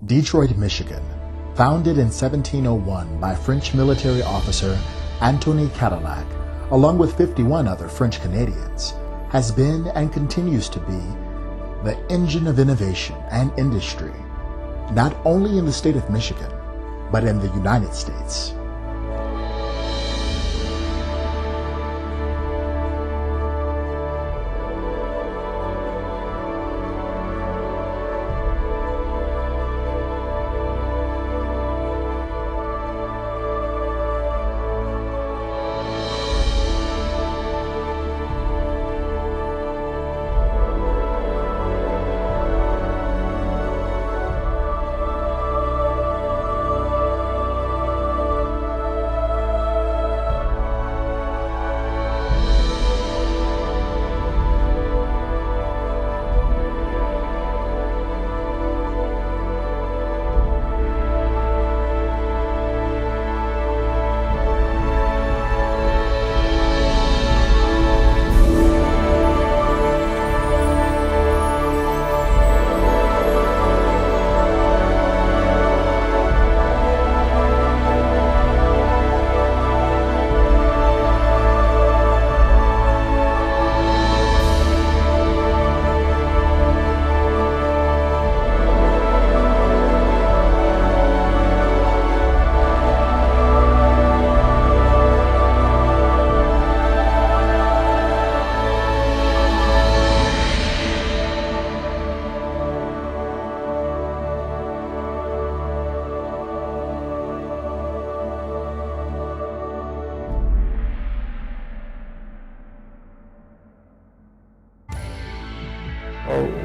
Detroit, Michigan, founded in 1701 by French military officer Antoine Cadillac, along with 51 other French Canadians, has been and continues to be the engine of innovation and industry, not only in the state of Michigan, but in the United States.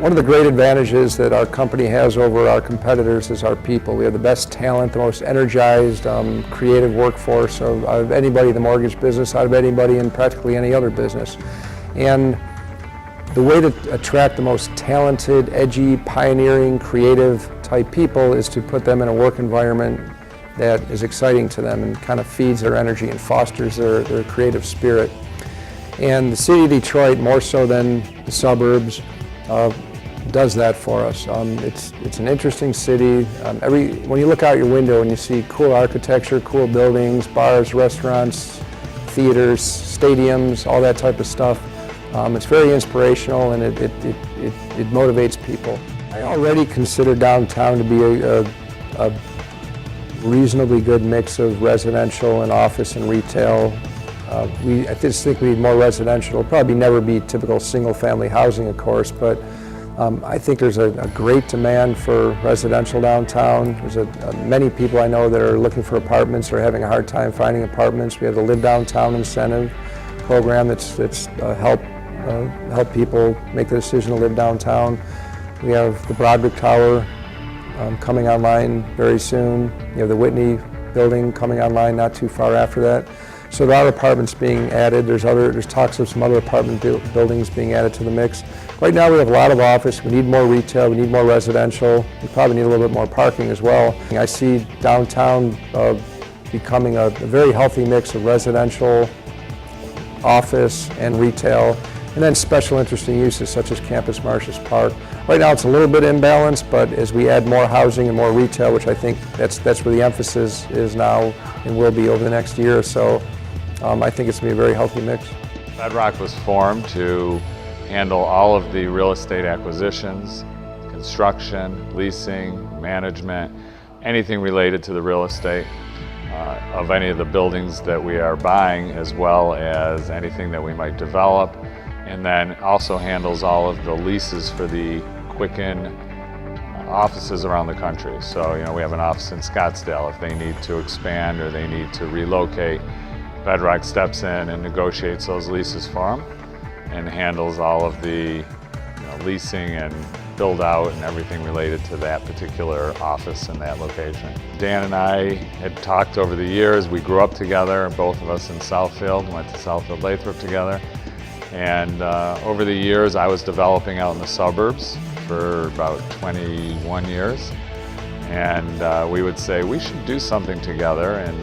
One of the great advantages that our company has over our competitors is our people. We have the best talent, the most energized, creative workforce out of anybody in the mortgage business, out of anybody in practically any other business. And the way to attract the most talented, edgy, pioneering, creative type people is to put them in a work environment that is exciting to them and kind of feeds their energy and fosters their creative spirit. And the city of Detroit, more so than the suburbs, does that for us. It's an interesting city. When you look out your window and you see cool architecture, cool buildings, bars, restaurants, theaters, stadiums, all that type of stuff, it's very inspirational and it motivates people. I already consider downtown to be a reasonably good mix of residential and office and retail. I just think we need more residential. It'll probably never be typical single-family housing, of course, but I think there's a great demand for residential downtown. There's many people I know that are looking for apartments or having a hard time finding apartments. We have the Live Downtown incentive program that's help people make the decision to live downtown. We have the Broderick Tower coming online very soon. You have the Whitney building coming online not too far after that. So there are apartments being added. There's talks of some other apartment buildings being added to the mix. Right now we have a lot of office. We need more retail. We need more residential. We probably need a little bit more parking as well. I see downtown becoming a very healthy mix of residential, office, and retail, and then special interesting uses such as Campus Martius Park. Right now it's a little bit imbalanced, but as we add more housing and more retail, which I think that's where the emphasis is now and will be over the next year or so, I think it's going to be a very healthy mix. Bedrock was formed to handle all of the real estate acquisitions, construction, leasing, management, anything related to the real estate of any of the buildings that we are buying, as well as anything that we might develop, and then also handles all of the leases for the Quicken offices around the country. So, we have an office in Scottsdale. If they need to expand or they need to relocate, Bedrock steps in and negotiates those leases for them and handles all of the leasing and build out and everything related to that particular office in that location. Dan and I had talked over the years. We grew up together, both of us in Southfield, went to Southfield Lathrop together. And over the years, I was developing out in the suburbs for about 21 years. And we would say, we should do something together. And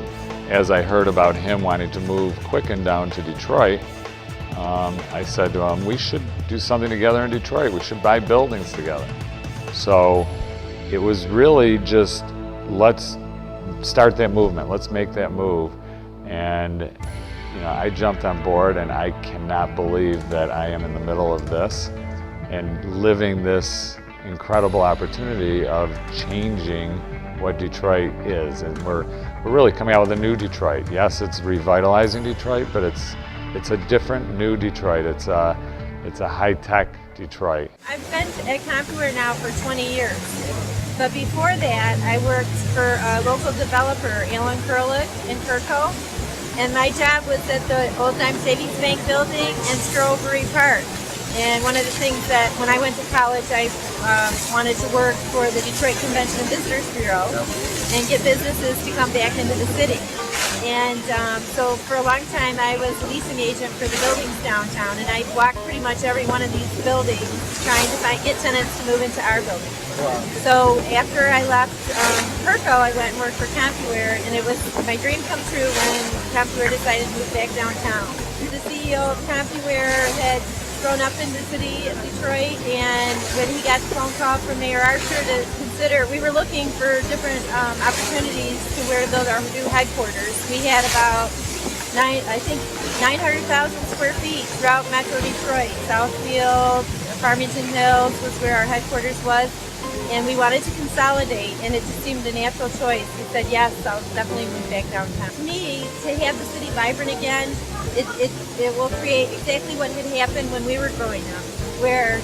as I heard about him wanting to move Quicken down to Detroit, I said to him, we should do something together in Detroit. We should buy buildings together. So it was really just, let's start that movement, let's make that move. And I jumped on board, and I cannot believe that I am in the middle of this and living this incredible opportunity of changing what Detroit is. And we're really coming out with a new Detroit. Yes, it's revitalizing Detroit, but it's a different new Detroit. It's a high-tech Detroit. I've been at CompuWare now for 20 years. But before that, I worked for a local developer, Alan Kurlick in Kirko. And my job was at the Old Time Savings Bank building in Strawberry Park. And one of the things that when I went to college, I wanted to work for the Detroit Convention and Visitors Bureau and get businesses to come back into the city. And so for a long time, I was a leasing agent for the buildings downtown, and I walked pretty much every one of these buildings trying to get tenants to move into our building. Wow. So after I left Kirko, I went and worked for CompuWare, and it was my dream come true when CompuWare decided to move back downtown. The CEO of CompuWare had grown up in the city of Detroit, and when he got the phone call from Mayor Archer to consider, we were looking for different opportunities to where to build our new headquarters. We had about 900,000 square feet throughout Metro Detroit. Southfield, Farmington Hills was where our headquarters was, and we wanted to consolidate, and it just seemed a natural choice. We said yes, I'll definitely move back downtown. To me, to have the city vibrant again, it will create exactly what had happened when we were growing up, where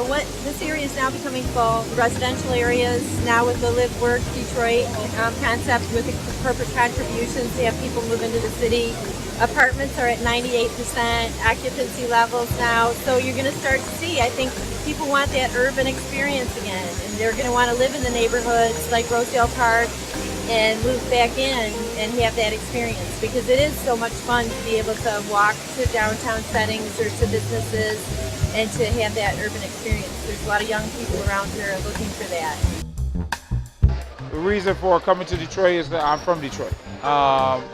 what this area is now becoming full. Residential areas now with the Live Work Detroit concept with the corporate contributions to have people move into the city. Apartments are at 98% occupancy levels now, so you're going to start to see, I think people want that urban experience again, and they're going to want to live in the neighborhoods like Rosedale Park and move back in and have that experience, because it is so much fun to be able to walk to downtown settings or to businesses and to have that urban experience. There's a lot of young people around here looking for that. The reason for coming to Detroit is that I'm from Detroit.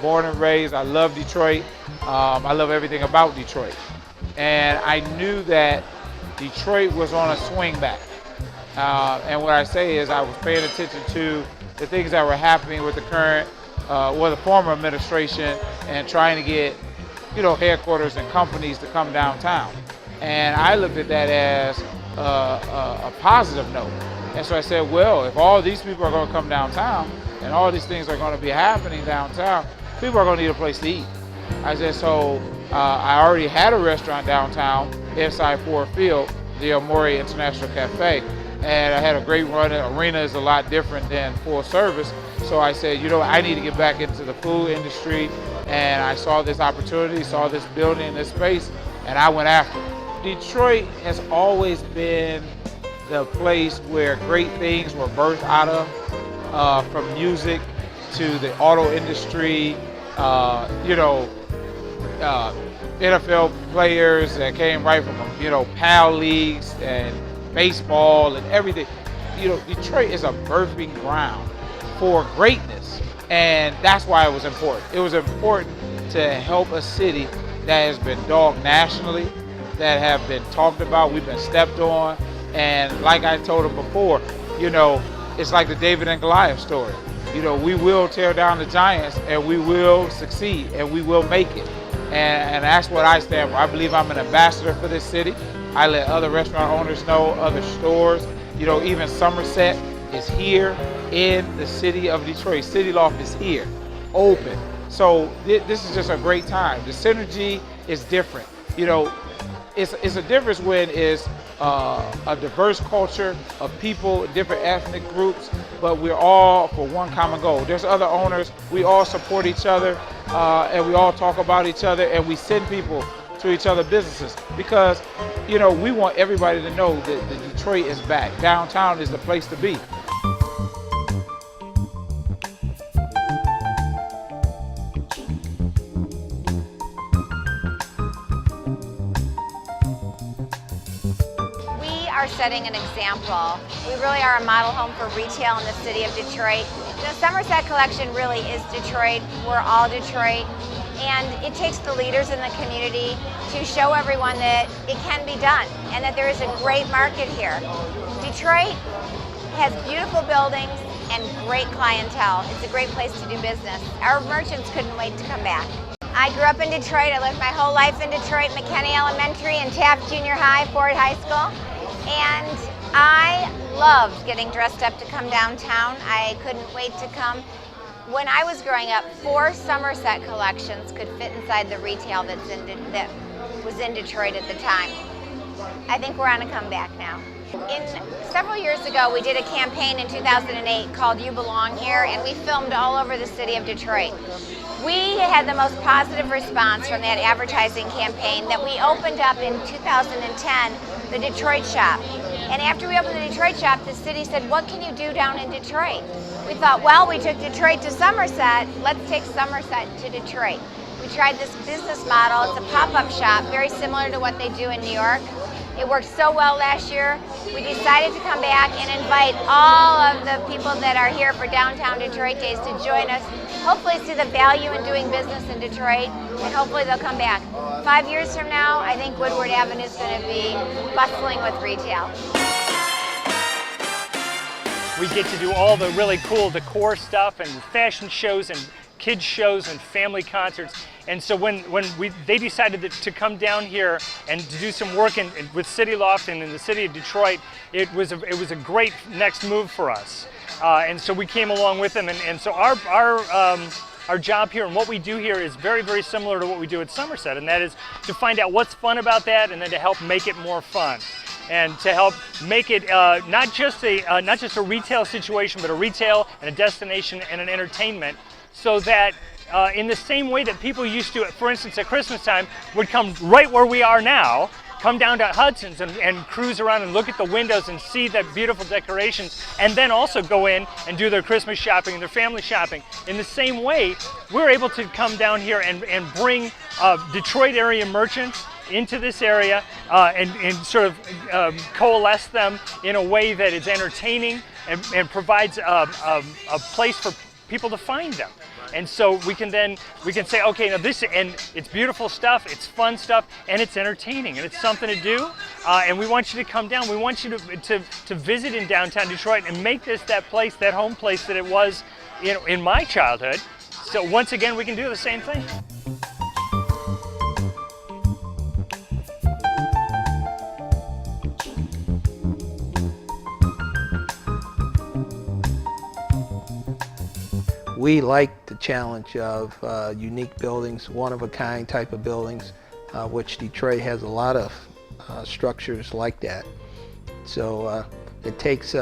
Born and raised, I love Detroit. I love everything about Detroit. And I knew that Detroit was on a swing back. And what I say is I was paying attention to the things that were happening with the current, the former administration, and trying to get, headquarters and companies to come downtown. And I looked at that as a positive note. And so I said, well, if all these people are going to come downtown and all these things are going to be happening downtown, people are going to need a place to eat. I said, so I already had a restaurant downtown inside Ford Field, the Amore International Cafe. And I had a great run. The arena is a lot different than full service. So I said, I need to get back into the food industry. And I saw this opportunity, saw this building, this space, and I went after it. Detroit has always been the place where great things were birthed out of, from music to the auto industry, NFL players that came right from, PAL leagues and baseball and everything. Detroit is a birthing ground for greatness, and that's why it was important. It was important to help a city that has been dogged nationally, that have been talked about, we've been stepped on, and like I told them before, it's like the David and Goliath story. We will tear down the giants, and we will succeed, and we will make it. And that's what I stand for. I believe I'm an ambassador for this city. I let other restaurant owners know, other stores, even Somerset is here in the city of Detroit. City Loft is here, open. So this is just a great time. The synergy is different. It's a difference when it's a diverse culture of people, different ethnic groups, but we're all for one common goal. There's other owners, we all support each other, and we all talk about each other, and we send people to each other's businesses because, we want everybody to know that Detroit is back. Downtown is the place to be. Are setting an example. We really are a model home for retail in the city of Detroit. The Somerset Collection really is Detroit. We're all Detroit. And it takes the leaders in the community to show everyone that it can be done and that there is a great market here. Detroit has beautiful buildings and great clientele. It's a great place to do business. Our merchants couldn't wait to come back. I grew up in Detroit. I lived my whole life in Detroit, McKinney Elementary and Taft Junior High, Ford High School. And I loved getting dressed up to come downtown. I couldn't wait to come. When I was growing up, 4 Somerset collections could fit inside the retail that was in Detroit at the time. I think we're on a comeback now. Several years ago, we did a campaign in 2008 called You Belong Here, and we filmed all over the city of Detroit. We had the most positive response from that advertising campaign that we opened up in 2010, the Detroit shop. And after we opened the Detroit shop, the city said, what can you do down in Detroit? We thought, well, we took Detroit to Somerset, let's take Somerset to Detroit. We tried this business model. It's a pop-up shop, very similar to what they do in New York. It worked so well last year, we decided to come back and invite all of the people that are here for Downtown Detroit Days to join us, hopefully see the value in doing business in Detroit, and hopefully they'll come back. 5 years from now, I think Woodward Avenue is going to be bustling with retail. We get to do all the really cool decor stuff and fashion shows and kids shows and family concerts. And so when they decided to come down here and to do some work with City Loft and in the city of Detroit, it was a great next move for us. And so we came along with them. And so our job here and what we do here is very, very similar to what we do at Somerset, and that is to find out what's fun about that and then to help make it more fun. And to help make it not just a retail situation, but a retail and a destination and an entertainment, so that in the same way that people used to, for instance, at Christmas time, would come right where we are now, come down to Hudson's and cruise around and look at the windows and see the beautiful decorations, and then also go in and do their Christmas shopping and their family shopping. In the same way, we're able to come down here and bring Detroit area merchants into this area and sort of coalesce them in a way that is entertaining and provides a place for people to find them. And so we can say, okay, now and it's beautiful stuff, it's fun stuff, and it's entertaining, and it's something to do. And we want you to come down. We want you to visit in downtown Detroit and make this that place, that home place that it was in my childhood. So once again, we can do the same thing. We like the challenge of unique buildings, one-of-a-kind type of buildings, which Detroit has a lot of structures like that. So it takes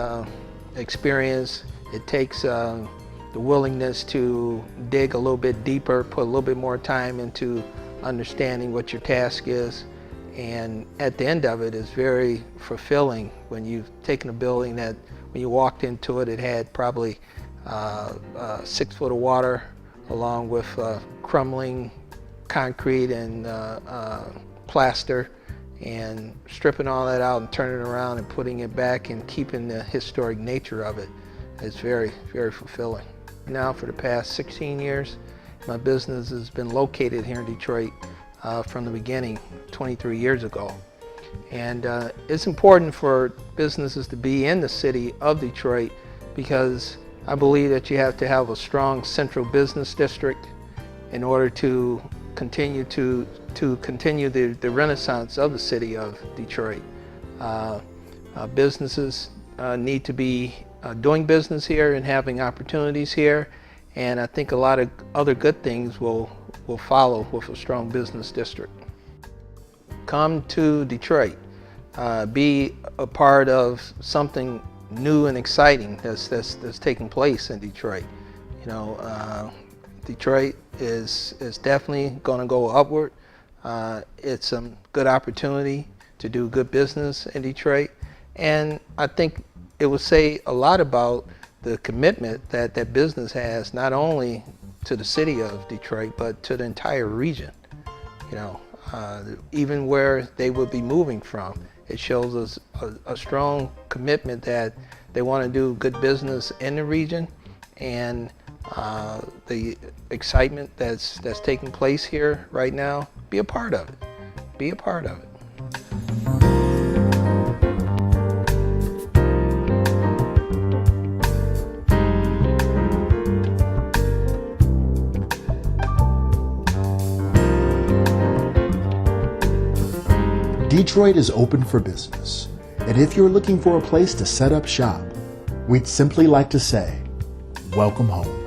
experience, it takes the willingness to dig a little bit deeper, put a little bit more time into understanding what your task is, and at the end of it is very fulfilling when you've taken a building that when you walked into it, it had probably 6 foot of water along with crumbling concrete and plaster, and stripping all that out and turning it around and putting it back and keeping the historic nature of it is very, very fulfilling. Now for the past 16 years, my business has been located here in Detroit from the beginning 23 years ago. And it's important for businesses to be in the city of Detroit because I believe that you have to have a strong central business district in order to continue the renaissance of the city of Detroit. Businesses need to be doing business here and having opportunities here, and I think a lot of other good things will follow with a strong business district. Come to Detroit, be a part of something new and exciting that's taking place in Detroit. You know, Detroit is definitely going to go upward. It's a good opportunity to do good business in Detroit, and I think it will say a lot about the commitment that business has, not only to the city of Detroit but to the entire region. You know, even where they would be moving from. It shows us a strong commitment that they want to do good business in the region, and the excitement that's taking place here right now, be a part of it. Be a part of it. Detroit is open for business, and if you're looking for a place to set up shop, we'd simply like to say, welcome home.